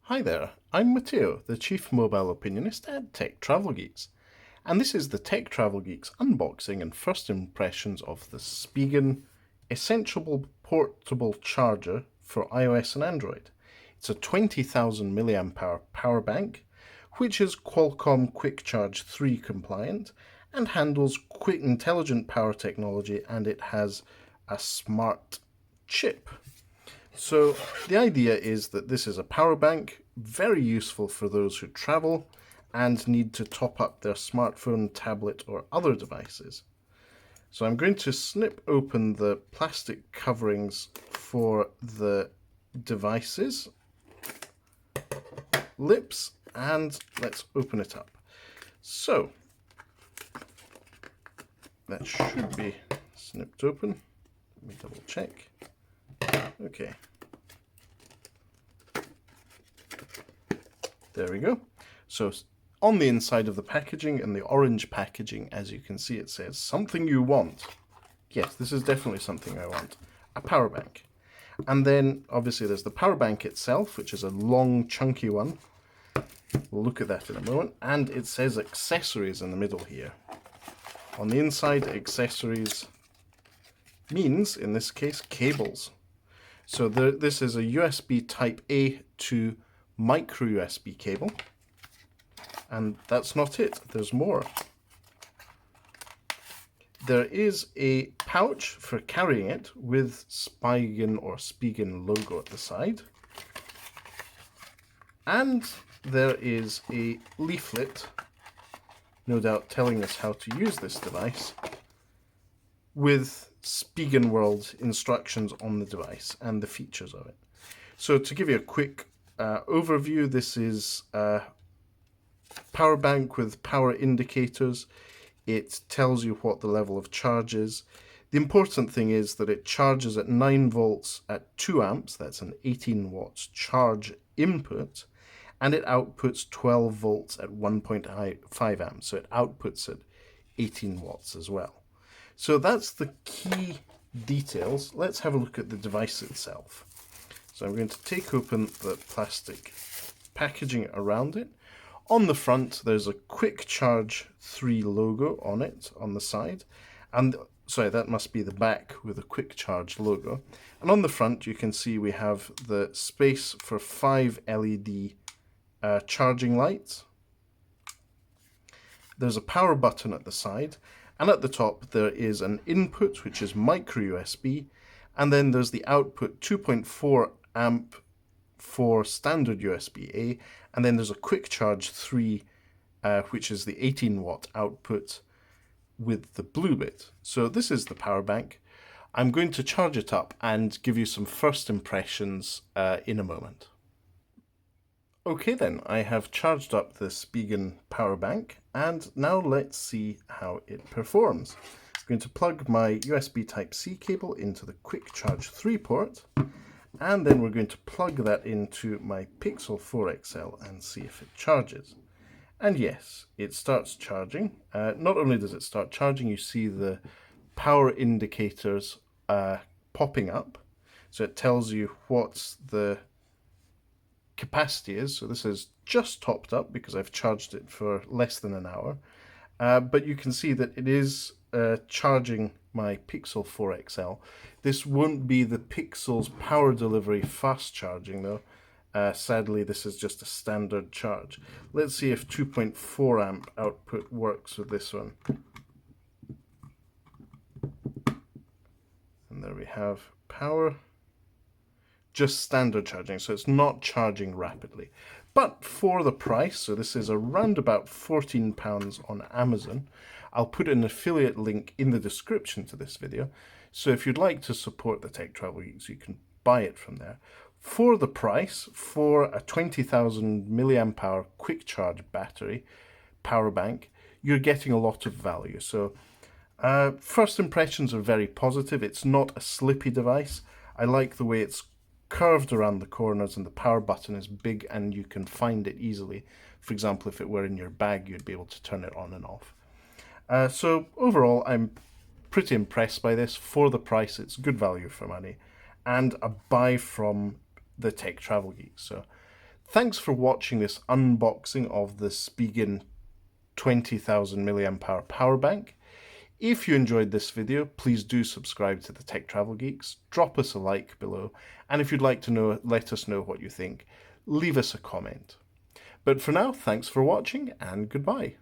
Hi there, I'm Matteo, the Chief Mobile Opinionist at Tech Travel Geeks, and this is the Tech Travel Geeks unboxing and first impressions of the Spigen Essential Portable Charger for iOS and Android. It's a 20,000 mAh power bank, which is Qualcomm QuickCharge 3 compliant and handles quick intelligent power technology, and it has a smart chip. So the idea is that this is a power bank, very useful for those who travel and need to top up their smartphone, tablet or other devices. So I'm going to snip open the plastic coverings for the devices, lips, and let's open it up. So that should be snipped open. Let me double check. Okay. There we go. So on the inside of the packaging, and the orange packaging, as you can see, it says something you want. Yes, this is definitely something I want. A power bank. And then obviously there's the power bank itself, which is a long chunky one. We'll look at that in a moment. And it says accessories in the middle here. On the inside, accessories means, in this case, cables. So this is a USB Type A to micro USB cable, and that's not it, there's more. There is a pouch for carrying it with Spigen or Spigen logo at the side, and there is a leaflet, no doubt telling us how to use this device, with Spigen World instructions on the device and the features of it. So to give you a quick overview, this is a power bank with power indicators. It tells you what the level of charge is. The important thing is that it charges at 9 volts at 2 amps, that's an 18 watts charge input, and it outputs 12 volts at 1.5 amps, so it outputs at 18 watts as well. So that's the key details. Let's have a look at the device itself. So I'm going to take open the plastic packaging around it. On the front, there's a QuickCharge 3 logo on it, on the side. And sorry, that must be the back with a QuickCharge logo. And on the front, you can see we have the space for 5 LED charging lights. There's a power button at the side. And at the top, there is an input, which is micro USB. And then there's the output 2.4 amp for standard USB-A, and then there's a QuickCharge 3, which is the 18 watt output with the blue bit. So this is the power bank. I'm going to charge it up and give you some first impressions in a moment. Okay then, I have charged up the Spigen power bank, and now let's see how it performs. I'm going to plug my USB Type-C cable into the QuickCharge 3 port, and then we're going to plug that into my Pixel 4 XL and see if it charges. And yes, it starts charging. Not only does it start charging, you see the power indicators popping up. So it tells you what the capacity is. So this is just topped up because I've charged it for less than an hour. But you can see that it is charging my Pixel 4 XL. This won't be the Pixel's power delivery fast charging though. Sadly, this is just a standard charge. Let's see if 2.4 amp output works with this one. And there we have power. Just standard charging, so it's not charging rapidly. But for the price, so this is around about £14 on Amazon. I'll put an affiliate link in the description to this video. So if you'd like to support the Tech Travel Geeks, you can buy it from there. For the price, for a 20,000 mAh quick charge battery power bank, you're getting a lot of value. So first impressions are very positive. It's not a slippy device. I like the way it's curved around the corners and the power button is big and you can find it easily. For example, if it were in your bag, you'd be able to turn it on and off. So overall, I'm pretty impressed by this. For the price, it's good value for money and a buy from the Tech Travel Geeks. So Thanks for watching this unboxing of the Spigen 20,000 mAh power bank. If you enjoyed this video, please do subscribe to the Tech Travel Geeks, drop us a like below, and if you'd like to let us know what you think, leave us a comment. But for now, thanks for watching and goodbye.